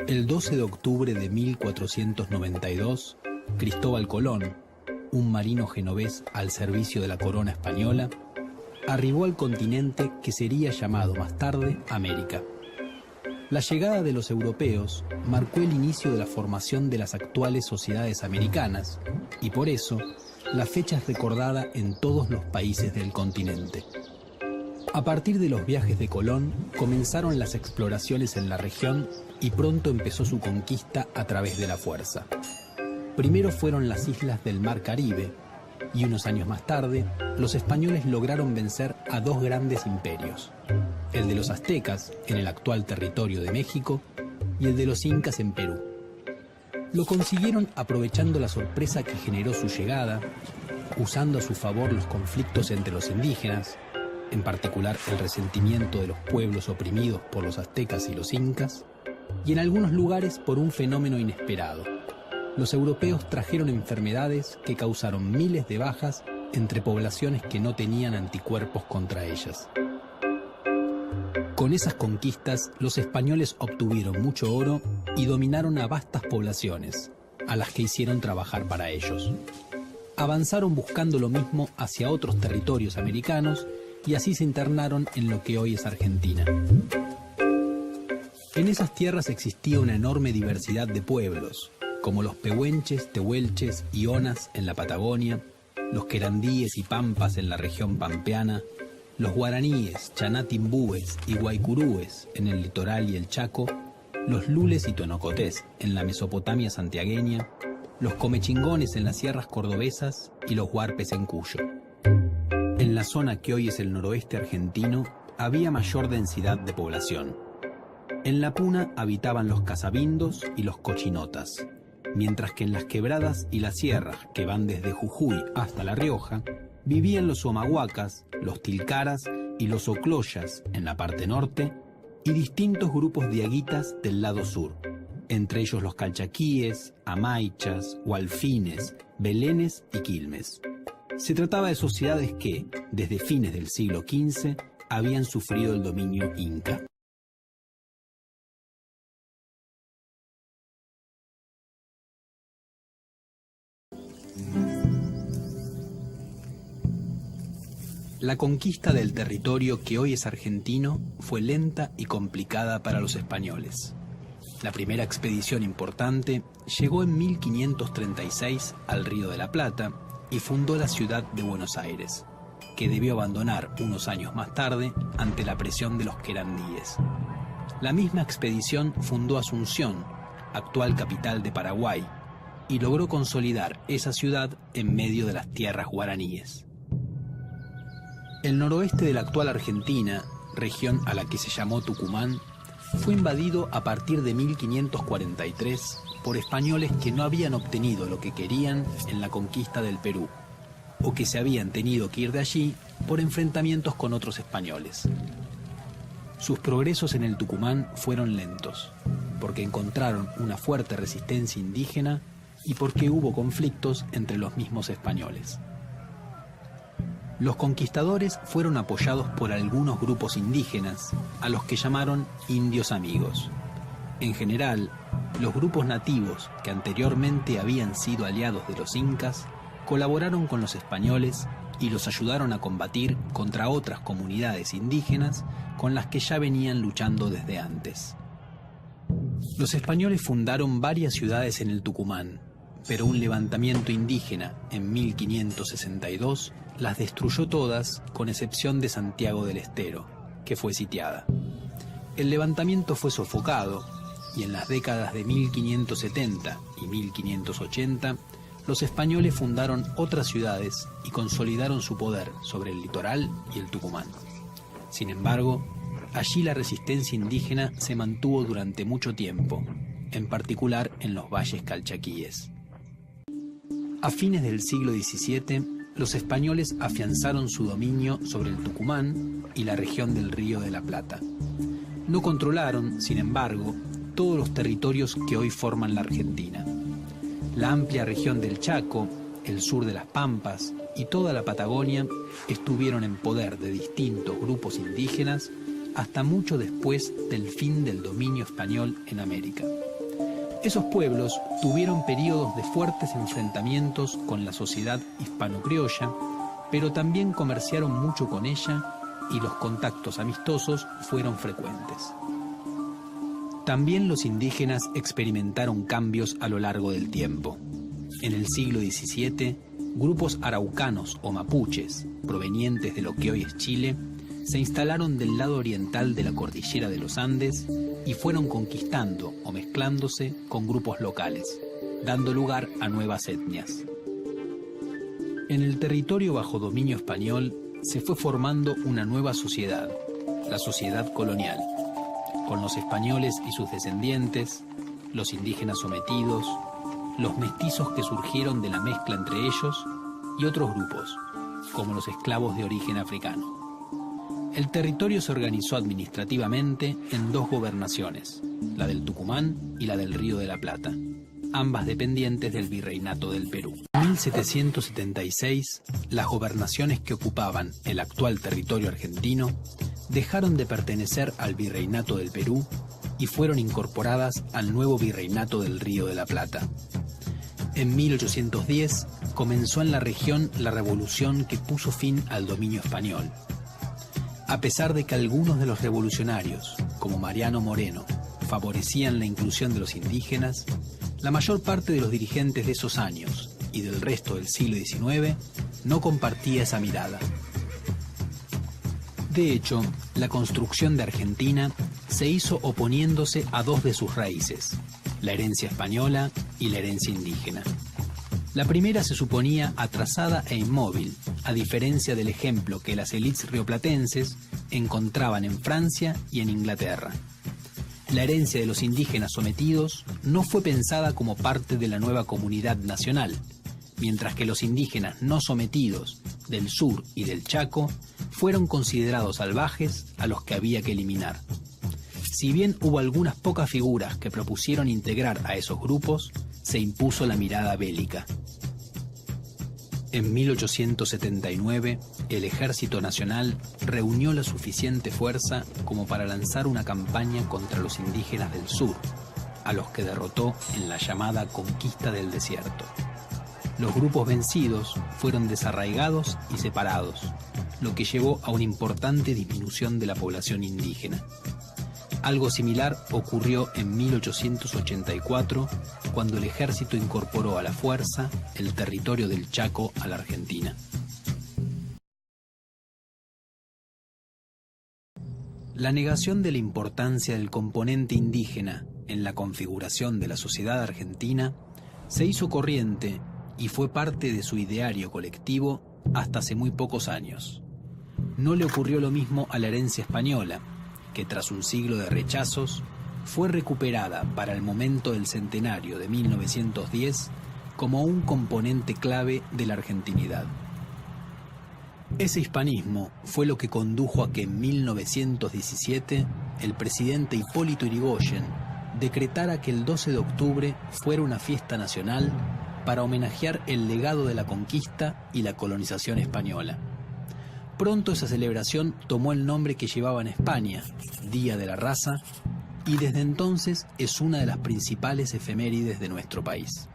El 12 de octubre de 1492, Cristóbal Colón, un marino genovés al servicio de la corona española, arribó al continente que sería llamado más tarde América. La llegada de los europeos marcó el inicio de la formación de las actuales sociedades americanas y por eso la fecha es recordada en todos los países del continente. A partir de los viajes de Colón comenzaron las exploraciones en la región y pronto empezó su conquista a través de la fuerza. Primero fueron las islas del Mar Caribe y unos años más tarde los españoles lograron vencer a dos grandes imperios, el de los aztecas en el actual territorio de México y el de los incas en Perú. Lo consiguieron aprovechando la sorpresa que generó su llegada, usando a su favor los conflictos entre los indígenas, en particular el resentimiento de los pueblos oprimidos por los aztecas y los incas, y en algunos lugares por un fenómeno inesperado. Los europeos trajeron enfermedades que causaron miles de bajas entre poblaciones que no tenían anticuerpos contra ellas. Con esas conquistas, los españoles obtuvieron mucho oro y dominaron a vastas poblaciones, a las que hicieron trabajar para ellos. Avanzaron buscando lo mismo hacia otros territorios americanos y así se internaron en lo que hoy es Argentina. En esas tierras existía una enorme diversidad de pueblos, como los pehuenches, tehuelches y onas en la Patagonia, los querandíes y pampas en la región pampeana, los guaraníes, chanatimbúes y guaycurúes en el litoral y el Chaco, los lules y tonocotés en la Mesopotamia santiagueña, los comechingones en las sierras cordobesas y los huarpes en Cuyo. En la zona que hoy es el noroeste argentino había mayor densidad de población. En la puna habitaban los casabindos y los cochinotas, mientras que en las quebradas y las sierras que van desde Jujuy hasta La Rioja vivían los humahuacas, los tilcaras y los ocloyas en la parte norte y distintos grupos de aguitas del lado sur, entre ellos los calchaquíes, amaichas, hualfines, belenes y quilmes. Se trataba de sociedades que, desde fines del siglo XV, habían sufrido el dominio inca. La conquista del territorio que hoy es argentino fue lenta y complicada para los españoles. La primera expedición importante llegó en 1536 al Río de la Plata y fundó la ciudad de Buenos Aires, que debió abandonar unos años más tarde ante la presión de los querandíes. La misma expedición fundó Asunción, actual capital de Paraguay, y logró consolidar esa ciudad en medio de las tierras guaraníes. El noroeste de la actual Argentina, región a la que se llamó Tucumán, fue invadido a partir de 1543 por españoles que no habían obtenido lo que querían en la conquista del Perú, o que se habían tenido que ir de allí por enfrentamientos con otros españoles. Sus progresos en el Tucumán fueron lentos, porque encontraron una fuerte resistencia indígena y porque hubo conflictos entre los mismos españoles. Los conquistadores fueron apoyados por algunos grupos indígenas, a los que llamaron indios amigos. En general, los grupos nativos que anteriormente habían sido aliados de los incas, colaboraron con los españoles y los ayudaron a combatir contra otras comunidades indígenas con las que ya venían luchando desde antes. Los españoles fundaron varias ciudades en el Tucumán, pero un levantamiento indígena en 1562 las destruyó todas, con excepción de Santiago del Estero, que fue sitiada. El levantamiento fue sofocado y en las décadas de 1570 y 1580 los españoles fundaron otras ciudades y consolidaron su poder sobre el litoral y el Tucumán. Sin embargo, allí la resistencia indígena se mantuvo durante mucho tiempo, en particular en los valles calchaquíes. A fines del siglo XVII, los españoles afianzaron su dominio sobre el Tucumán y la región del Río de la Plata. No controlaron, sin embargo, todos los territorios que hoy forman la Argentina. La amplia región del Chaco, el sur de las Pampas y toda la Patagonia estuvieron en poder de distintos grupos indígenas hasta mucho después del fin del dominio español en América. Esos pueblos tuvieron periodos de fuertes enfrentamientos con la sociedad hispano-criolla, pero también comerciaron mucho con ella y los contactos amistosos fueron frecuentes. También los indígenas experimentaron cambios a lo largo del tiempo. En el siglo XVII, grupos araucanos o mapuches, provenientes de lo que hoy es Chile, se instalaron del lado oriental de la cordillera de los Andes y fueron conquistando o mezclándose con grupos locales, dando lugar a nuevas etnias. En el territorio bajo dominio español se fue formando una nueva sociedad, la sociedad colonial, con los españoles y sus descendientes, los indígenas sometidos, los mestizos que surgieron de la mezcla entre ellos y otros grupos, como los esclavos de origen africano. El territorio se organizó administrativamente en dos gobernaciones, la del Tucumán y la del Río de la Plata, ambas dependientes del Virreinato del Perú. En 1776, las gobernaciones que ocupaban el actual territorio argentino dejaron de pertenecer al Virreinato del Perú y fueron incorporadas al nuevo Virreinato del Río de la Plata. En 1810 comenzó en la región la revolución que puso fin al dominio español. A pesar de que algunos de los revolucionarios, como Mariano Moreno, favorecían la inclusión de los indígenas, la mayor parte de los dirigentes de esos años y del resto del siglo XIX no compartía esa mirada. De hecho, la construcción de Argentina se hizo oponiéndose a dos de sus raíces, la herencia española y la herencia indígena. La primera se suponía atrasada e inmóvil, a diferencia del ejemplo que las élites rioplatenses encontraban en Francia y en Inglaterra. La herencia de los indígenas sometidos no fue pensada como parte de la nueva comunidad nacional, mientras que los indígenas no sometidos del sur y del Chaco fueron considerados salvajes a los que había que eliminar. Si bien hubo algunas pocas figuras que propusieron integrar a esos grupos, se impuso la mirada bélica. En 1879, el Ejército Nacional reunió la suficiente fuerza como para lanzar una campaña contra los indígenas del sur, a los que derrotó en la llamada Conquista del Desierto. Los grupos vencidos fueron desarraigados y separados, lo que llevó a una importante disminución de la población indígena. Algo similar ocurrió en 1884, cuando el ejército incorporó a la fuerza el territorio del Chaco a la Argentina. La negación de la importancia del componente indígena en la configuración de la sociedad argentina se hizo corriente y fue parte de su ideario colectivo hasta hace muy pocos años. No le ocurrió lo mismo a la herencia española, que tras un siglo de rechazos, fue recuperada para el momento del centenario de 1910 como un componente clave de la argentinidad. Ese hispanismo fue lo que condujo a que en 1917 el presidente Hipólito Yrigoyen decretara que el 12 de octubre fuera una fiesta nacional para homenajear el legado de la conquista y la colonización española. Pronto esa celebración tomó el nombre que llevaba en España, Día de la Raza, y desde entonces es una de las principales efemérides de nuestro país.